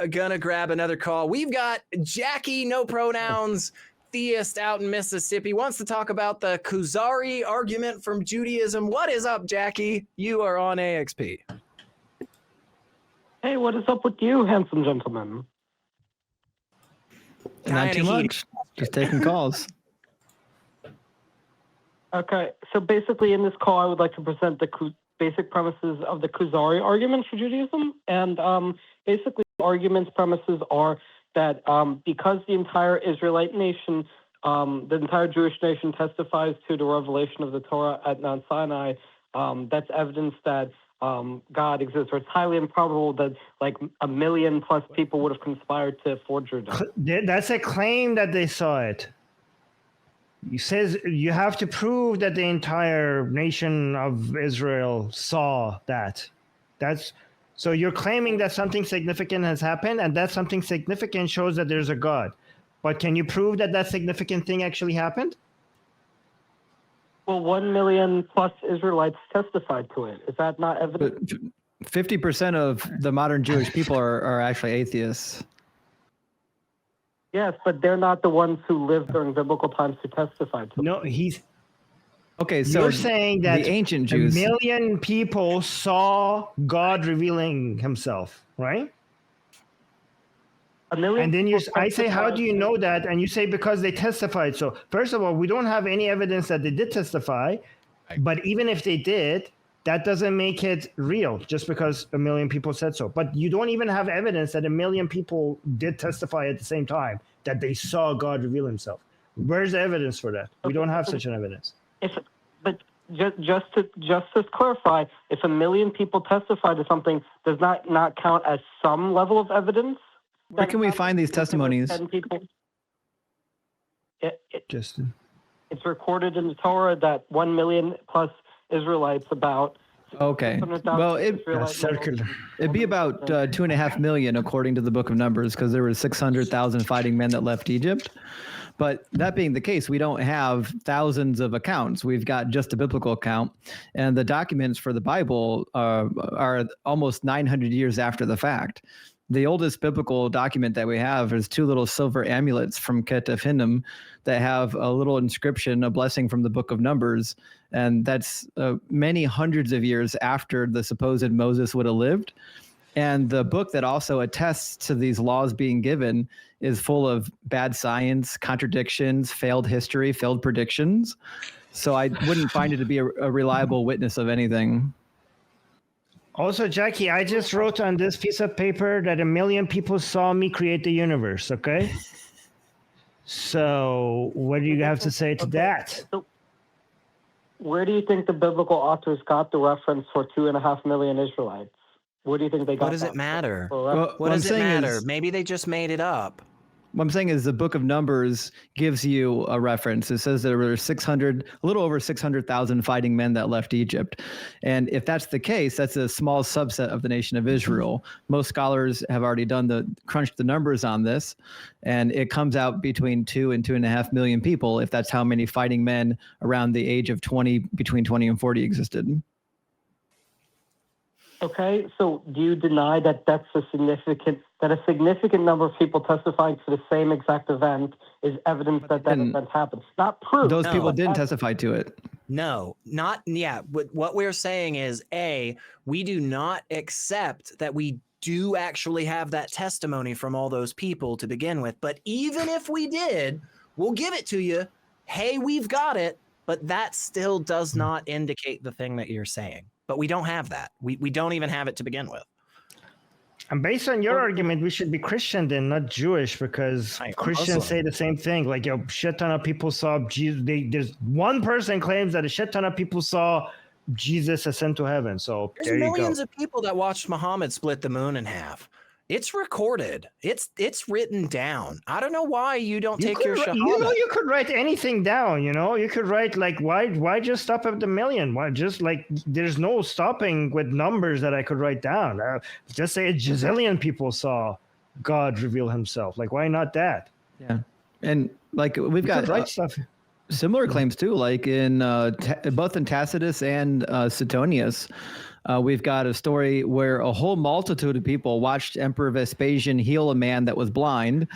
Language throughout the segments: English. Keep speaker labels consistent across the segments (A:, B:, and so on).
A: are gonna grab another call. We've got Jackie, no pronouns, theist out in Mississippi, wants to talk about the Kuzari argument from Judaism. What is up, Jackie? You are on AXP.
B: Hey, what is up with you, handsome gentlemen?
C: Not too much. Just taking calls.
B: Okay, so basically in this call, I would like to present the basic premises of the Kuzari argument for Judaism. And basically, the argument's premises are that because the entire Israelite nation, the entire Jewish nation testifies to the revelation of the Torah at Mount Sinai, that's evidence that God exists. Or it's highly improbable that like 1 million plus people would have conspired to forge Judaism.
D: That's a claim that they saw it. He says you have to prove that the entire nation of Israel saw that. So you're claiming that something significant has happened, and that something significant shows that there's a God. But can you prove that that significant thing actually happened?
B: Well, 1 million plus Israelites testified to it. Is that not evidence?
C: 50% of the modern Jewish people are actually atheists.
B: Yes, but they're not the ones who lived during biblical times who testified to it.
D: No,
C: Okay, so
D: you're saying that
C: the ancient Jews,
D: 1 million people saw God revealing himself, right?
B: 1 million.
D: And then I say, how do you know that? And you say, because they testified. So first of all, we don't have any evidence that they did testify, but even if they did, that doesn't make it real just because 1 million people said so. But you don't even have evidence that 1 million people did testify at the same time that they saw God reveal himself. Where's the evidence for that? We don't have such an evidence.
B: But just to clarify, if 1 million people testify to something, does not count as some level of evidence?
C: where can we find these testimonies?
B: 10 people.
D: Justin.
B: It's recorded in the Torah that 1 million plus Israelites about.
C: Okay. Well, it'd be about 2.5 million according to the Book of Numbers, because there were 600,000 fighting men that left Egypt. But that being the case, we don't have thousands of accounts. We've got just a biblical account, and the documents for the Bible are almost 900 years after the fact. The oldest biblical document that we have is 2 little silver amulets from Ketef Hinnom that have a little inscription, a blessing from the Book of Numbers, and that's many hundreds of years after the supposed Moses would have lived. And the book that also attests to these laws being given is full of bad science, contradictions, failed history, failed predictions. So I wouldn't find it to be a reliable witness of anything.
D: Also, Jackie, I just wrote on this piece of paper that 1 million people saw me create the universe, okay? So what do you have to say to that?
B: So where do you think the biblical authors got the reference for 2.5 million Israelites? Where do you think they got
A: What does
B: that
A: it matter?
C: Well,
A: What does it matter? Maybe they just made it up.
C: What I'm saying is the Book of Numbers gives you a reference. It says there were a little over 600,000 fighting men that left Egypt. And if that's the case, that's a small subset of the nation of Israel. Most scholars have already crunched the numbers on this, and it comes out between 2 and 2.5 million people, if that's how many fighting men around the age of 20, between 20 and 40 existed.
B: Okay, so do you deny that a significant number of people testifying to the same exact event is evidence that event happened? Not proof.
C: Those people didn't testify to it.
A: No, not yeah. What we're saying is, we do not accept that we do actually have that testimony from all those people to begin with. But even if we did, we'll give it to you. Hey, we've got it. But that still does not indicate the thing that you're saying. But we don't have that. We don't even have it to begin with.
D: And based on your argument, we should be Christian then, not Jewish, because Christians say the same thing. Like, a shit ton of people saw Jesus. There's one person claims that a shit ton of people saw Jesus ascend to heaven. So
A: there's millions of people that watched Muhammad split the moon in half. It's recorded. It's written down. I don't know why you don't take your shahada.
D: You could write anything down. You could write like, why just stop at the million? Why just like, there's no stopping with numbers that I could write down. Just say a gazillion people saw God reveal himself. Like, why not that?
C: Yeah. And like we've got
D: write stuff.
C: similar claims too, like in both in Tacitus and Suetonius. We've got a story where a whole multitude of people watched Emperor Vespasian heal a man that was blind,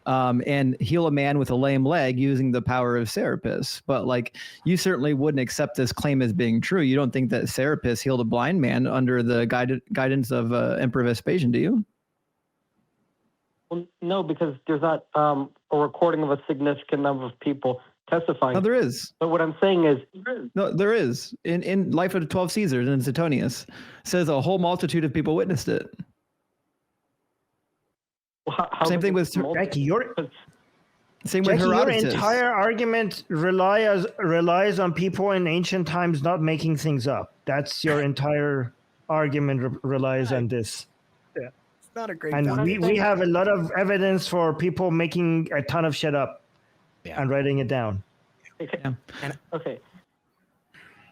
C: and heal a man with a lame leg using the power of Serapis. But like, you certainly wouldn't accept this claim as being true. You don't think that Serapis healed a blind man under the guidance of Emperor Vespasian, do you?
B: Well, no, because there's not a recording of a significant number of people testifying.
C: No, there is.
B: But what I'm saying is,
C: no, there is. In Life of the 12 Caesars and Suetonius, says a whole multitude of people witnessed it.
B: how
C: Same thing with
D: Jackie,
C: same with Herodotus.
D: Your entire argument relies on people in ancient times not making things up. That's your entire argument relies on this.
A: Yeah, it's not a great.
D: And we have a lot of evidence for people making a ton of shit up.
A: Yeah.
D: And writing it down.
B: Okay.
A: Yeah.
B: Okay.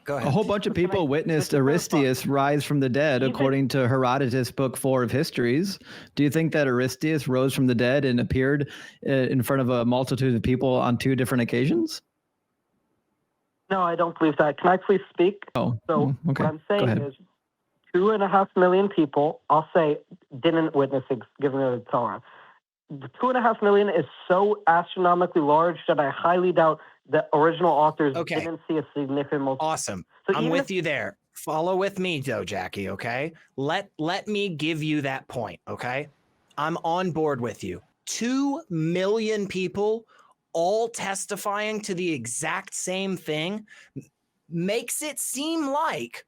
A: Go ahead.
C: A whole bunch of people witnessed Aristeus rise from the dead, according to Herodotus, Book 4 of Histories. Do you think that Aristeus rose from the dead and appeared in front of a multitude of people on 2 different occasions?
B: No, I don't believe that. Can I please speak?
C: Oh,
B: So
C: okay.
B: what I'm saying is 2.5 million people, I'll say, didn't witness giving of the Torah. The 2.5 million is so astronomically large that I highly doubt the original authors didn't see a significant multitude.
A: Awesome.
B: So
A: I'm with you there. Follow with me, though, Jackie, okay? Let me give you that point, okay? I'm on board with you. 2 million people all testifying to the exact same thing makes it seem like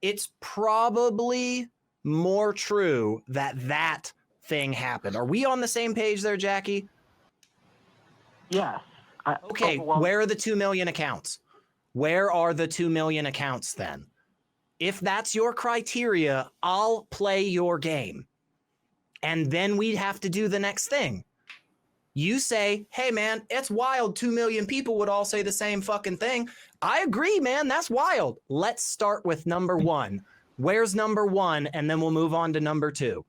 A: it's probably more true that thing happened. Are we on the same page there, Jackie?
B: Yes.
A: Okay, where are the 2 million accounts? Where are the 2 million accounts then? If that's your criteria, I'll play your game. And then we'd have to do the next thing. You say, hey man, it's wild. 2 million people would all say the same fucking thing. I agree, man. That's wild. Let's start with number 1. Where's number 1? And then we'll move on to number 2.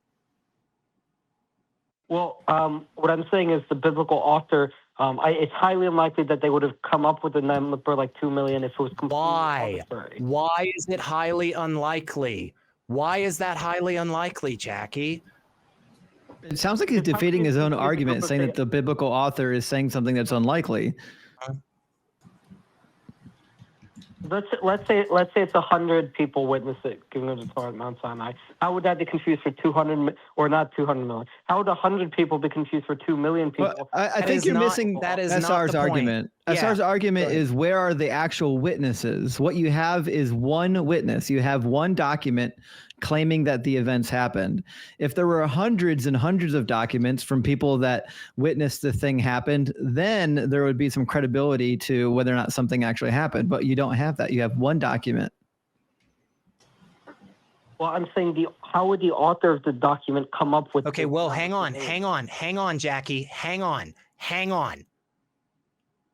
B: Well, what I'm saying is the biblical author, it's highly unlikely that they would have come up with a number like 2 million if it was completely arbitrary.
A: Why is it highly unlikely? Why is that highly unlikely, Jackie?
C: It sounds like he's defeating his own argument, saying that the biblical author is saying something that's unlikely.
B: Let's say it's 100 people witness it, giving it a Torah at Mount Sinai. How would that be confused for 200 or not 200 million? How would 100 people be confused for 2 million people?
C: Well, I think you're missing
A: that is
C: SR's argument. SR's argument is, where are the actual witnesses? What you have is one witness. You have one document claiming that the events happened. If there were hundreds and hundreds of documents from people that witnessed the thing happened, then there would be some credibility to whether or not something actually happened. But you don't have that. You have one document.
A: Well, I'm saying how would the author of the document come up with? Okay, well, hang on, Jackie, hang on.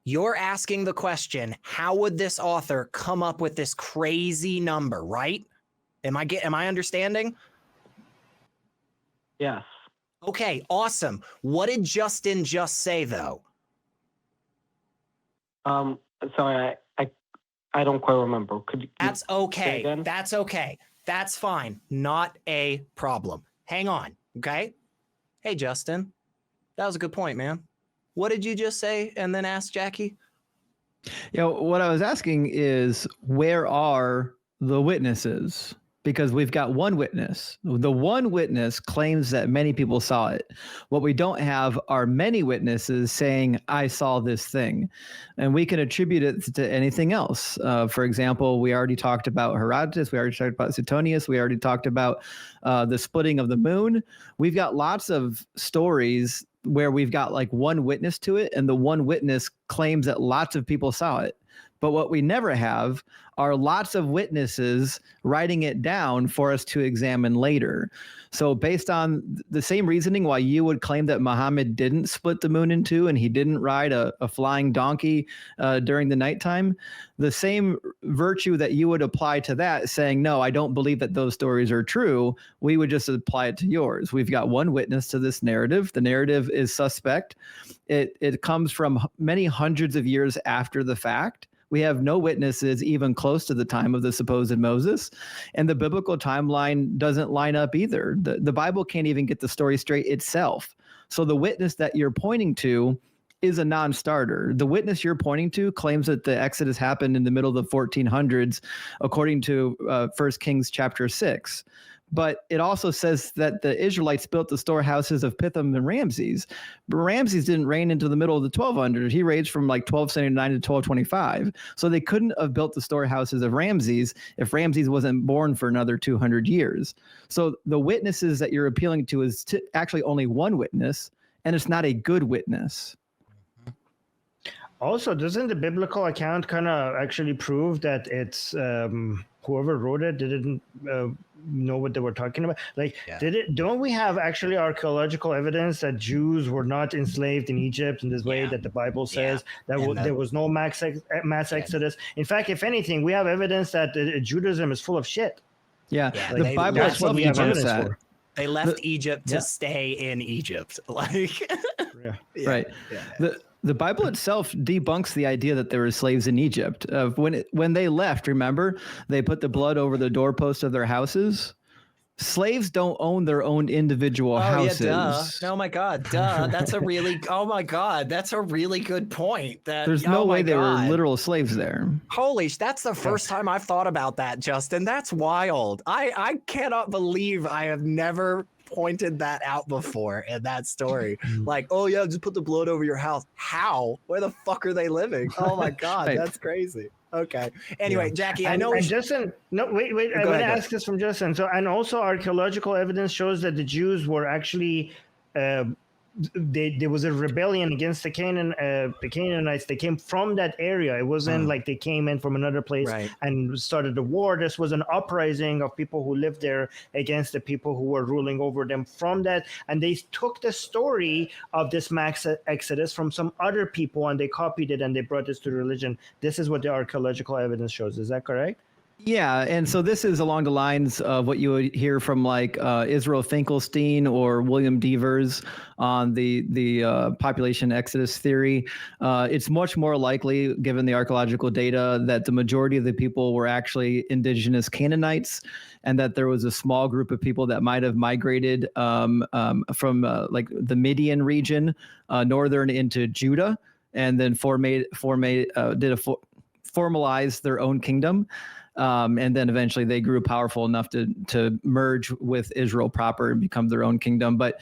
A: You're asking the question, how would this author come up with this crazy number, right? Am I understanding? Yes. Okay, awesome. What did Justin just say, though? Sorry, I don't quite remember. Could you? That's okay. That's okay. That's fine. Not a problem. Hang on. Okay. Hey, Justin, that was a good point, man. What did you just say? And then ask Jackie.
C: What I was asking is, where are the witnesses? Because we've got one witness. The one witness claims that many people saw it. What we don't have are many witnesses saying, I saw this thing. And we can attribute it to anything else. For example, we already talked about Herodotus. We already talked about Suetonius. We already talked about the splitting of the moon. We've got lots of stories where we've got like one witness to it, and the one witness claims that lots of people saw it. But what we never have are lots of witnesses writing it down for us to examine later. So based on the same reasoning why you would claim that Muhammad didn't split the moon in two and he didn't ride a flying donkey during the nighttime, the same virtue that you would apply to that, saying, no, I don't believe that those stories are true, we would just apply it to yours. We've got one witness to this narrative. The narrative is suspect. It comes from many hundreds of years after the fact. We have no witnesses even close to the time of the supposed Moses, and the biblical timeline doesn't line up either. The Bible can't even get the story straight itself. So the witness that you're pointing to is a non-starter. The witness you're pointing to claims that the Exodus happened in the middle of the 1400s, according to 1 Kings chapter 6. But it also says that the Israelites built the storehouses of Pithom and Ramses. But Ramses didn't reign into the middle of the 1200s. He reigned from like 1279 to 1225. So they couldn't have built the storehouses of Ramses if Ramses wasn't born for another 200 years. So the witnesses that you're appealing to is actually only one witness, and it's not a good witness.
D: Also, doesn't the biblical account kind of actually prove that it's whoever wrote it didn't know what they were talking about? Like, don't we have actually archaeological evidence that Jews were not enslaved in Egypt in this way that the Bible says, that there was no mass exodus? In fact, if anything, we have evidence that
C: Judaism
D: is full of shit.
C: Yeah,
D: like,
C: the Bible itself
D: we have evidence
C: that.
D: for.
A: They left Egypt to stay in Egypt. Like,
C: right. The Bible itself debunks the idea that there were slaves in Egypt. When they left, remember, they put the blood over the doorpost of their houses. Slaves don't own their own individual houses.
A: Yeah, duh. Oh my God, duh. That's a really, oh my God, that's a really good point.
C: There's no way they were literal slaves there.
A: Holy, that's the first time I've thought about that, Justin. That's wild. I cannot believe I have never pointed that out before in that story. Like, oh yeah, just put the blood over your house. How? Where the fuck are they living? Oh my God, that's crazy. Okay. Anyway, Jackie, I know.
D: And Justin, no, wait. I want to ask this from Justin. So, and also archaeological evidence shows that the Jews were actually, there was a rebellion against the Canaanites. They came from that area. It wasn't like they came in from another place and started a war. This was an uprising of people who lived there against the people who were ruling over them from that. And they took the story of this mass exodus from some other people and they copied it and they brought this to religion. This is what the archaeological evidence shows. Is that correct?
C: Yeah, and so this is along the lines of what you would hear from like Israel Finkelstein or William Devers on the population exodus theory. It's much more likely, given the archaeological data, that the majority of the people were actually indigenous Canaanites, and that there was a small group of people that might have migrated from like the Midian region, northern into Judah, and then formalized their own kingdom. And then eventually they grew powerful enough to merge with Israel proper and become their own kingdom. But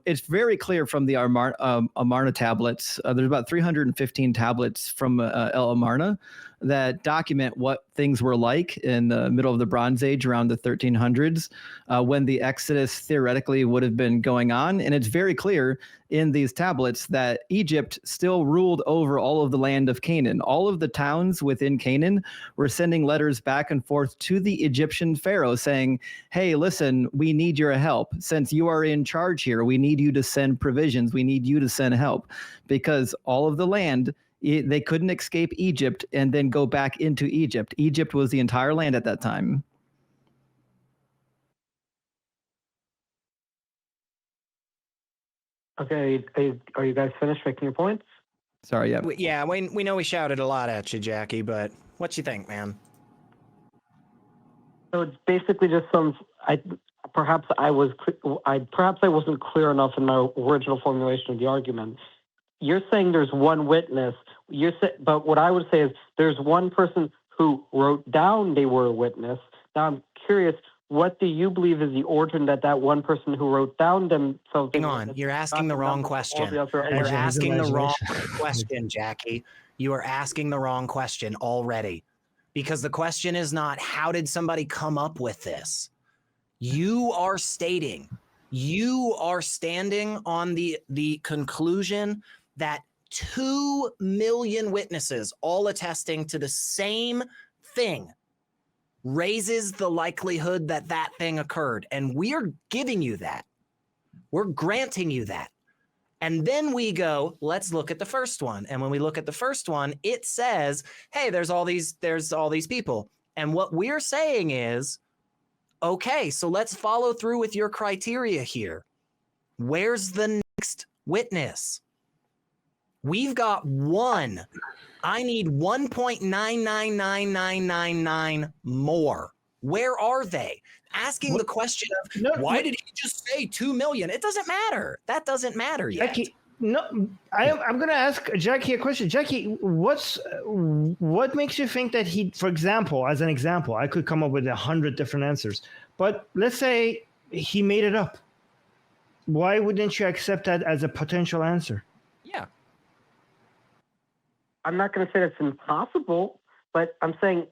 C: it's very clear from the Amarna tablets. There's about 315 tablets from El Amarna that document what things were like in the middle of the Bronze Age around the 1300s when the Exodus theoretically would have been going on. And it's very clear in these tablets that Egypt still ruled over all of the land of Canaan. All of the towns within Canaan were sending letters back and forth to the Egyptian pharaoh saying, hey, listen, we need your help. Since you are in charge here, we need you to send provisions. We need you to send help, because all of the land, they couldn't escape Egypt and then go back into Egypt. Egypt was the entire land at that time.
B: Okay, are you guys finished making your points?
C: Sorry, yeah.
A: Yeah, we know we shouted a lot at you, Jackie, but what you think, man?
B: So it's basically just perhaps I wasn't clear enough in my original formulation of the argument. You're saying there's one witness. But what I would say is there's one person who wrote down they were a witness. Now I'm curious, what do you believe is the origin that one person who wrote down themselves?
A: Hang on, you're asking the wrong question. You're asking the wrong question, Jackie. You are asking the wrong question already. Because the question is not, how did somebody come up with this? You are standing on the conclusion that 2 million witnesses all attesting to the same thing raises the likelihood that that thing occurred. And we're giving you that. We're granting you that. And then we go, let's look at the first one. And when we look at the first one, it says, hey, there's all these people. And what we're saying is, okay, so let's follow through with your criteria here. Where's the next witness? We've got one. I need 1.999999 more. Where are they? Asking the question of why did he just say 2 million? It doesn't matter. That doesn't matter yet.
D: Jackie, no, I'm going to ask Jackie a question. Jackie, what makes you think that he, for example, as an example, I could come up with 100 different answers, but let's say he made it up. Why wouldn't you accept that as a potential answer?
A: Yeah.
B: I'm not going to say that's impossible, but I'm saying,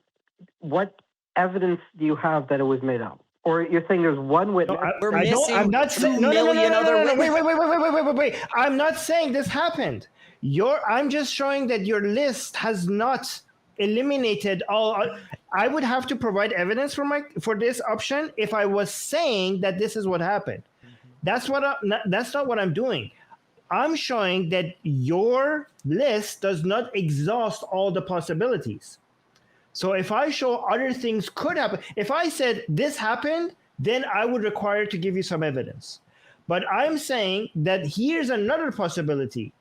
B: what evidence do you have that it was made up? Or you're saying there's one witness?
D: I'm not saying. No. Wait. I'm not saying this happened. I'm just showing that your list has not eliminated all. I would have to provide evidence for this option if I was saying that this is what happened. That's not what I'm doing. I'm showing that your list does not exhaust all the possibilities. So if I show other things could happen, if I said this happened, then I would require to give you some evidence. But I'm saying that here's another possibility.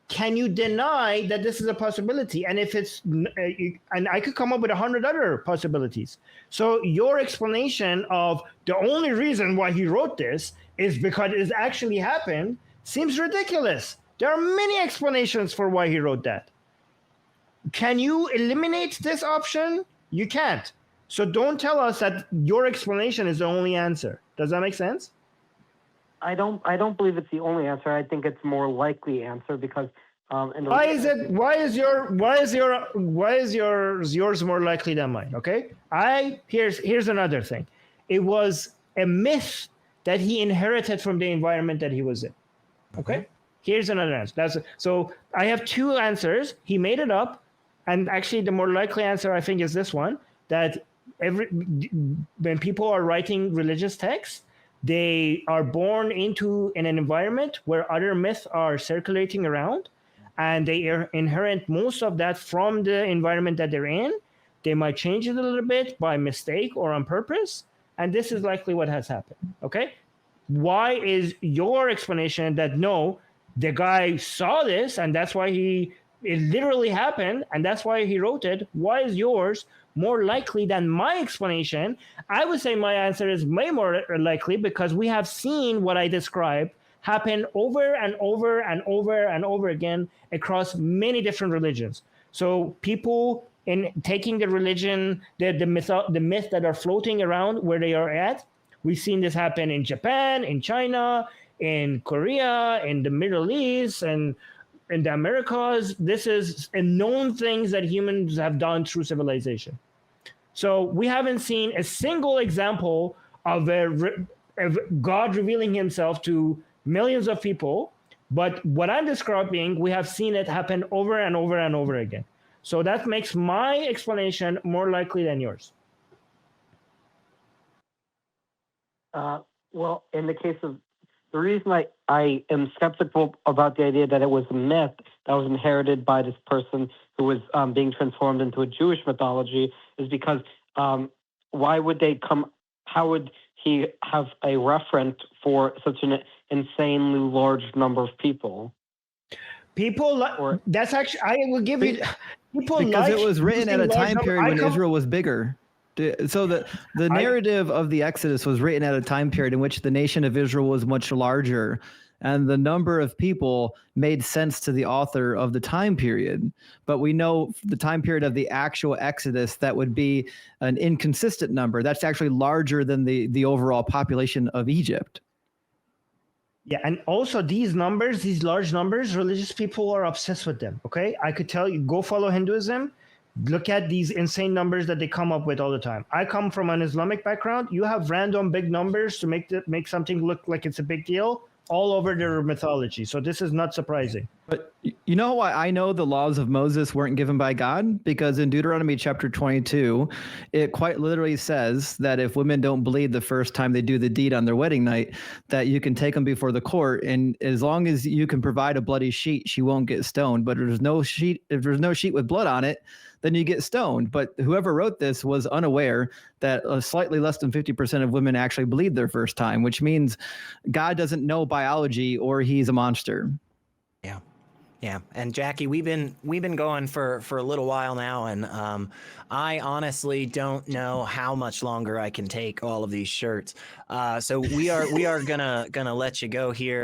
D: Can you deny that this is a possibility? And if it's, and I could come up with 100 other possibilities. So your explanation of the only reason why he wrote this is because it actually happened seems ridiculous. There are many explanations for why he wrote that. Can you eliminate this option? You can't. So don't tell us that your explanation is the only answer. Does that make sense?
B: I don't believe it's the only answer. I think it's a more likely answer because
D: why is yours more likely than mine? Okay. Here's another thing. It was a myth that he inherited from the environment that he was in. Okay. Here's another answer. So I have two answers. He made it up. And actually, the more likely answer, I think, is this one, that when people are writing religious texts, they are born into an environment where other myths are circulating around, and they inherit most of that from the environment that they're in. They might change it a little bit by mistake or on purpose, and this is likely what has happened, okay? Why is your explanation that, no, the guy saw this, and that's why it literally happened, and that's why he wrote it? Why is yours more likely than my explanation? I would say my answer is way more likely because we have seen what I described happen over and over and over and over again across many different religions. So people in taking the religion, the myth that are floating around where they are at, we've seen this happen in Japan, in China, in Korea, in the Middle East, and in the Americas. This is a known things that humans have done through civilization. So we haven't seen a single example of God revealing himself to millions of people. But what I'm describing, we have seen it happen over and over and over again. So that makes my explanation more likely than yours.
B: Well, in the case of the reason I am skeptical about the idea that it was a myth that was inherited by this person who was being transformed into a Jewish mythology is because how would he have a reference for such an insanely large number of people?
D: That's actually, I will give you, people
C: because it was written at a time period when Israel was bigger. So the narrative of the Exodus was written at a time period in which the nation of Israel was much larger, and the number of people made sense to the author of the time period. But we know the time period of the actual Exodus, that would be an inconsistent number. That's actually larger than the overall population of Egypt.
D: Yeah, and also these large numbers, religious people are obsessed with them, okay? I could tell you, go follow Hinduism. Look at these insane numbers that they come up with all the time. I come from an Islamic background. You have random big numbers to make something look like it's a big deal all over their mythology. So this is not surprising.
C: But you know why I know the laws of Moses weren't given by God? Because in Deuteronomy chapter 22, it quite literally says that if women don't bleed the first time they do the deed on their wedding night, that you can take them before the court, and as long as you can provide a bloody sheet, she won't get stoned. But if there's no sheet with blood on it, then you get stoned. But whoever wrote this was unaware that slightly less than 50% of women actually bleed their first time, which means God doesn't know biology or he's a monster.
A: Yeah. Yeah, and Jackie, we've been going for a little while now, and I honestly don't know how much longer I can take all of these shirts. So we are gonna let you go here.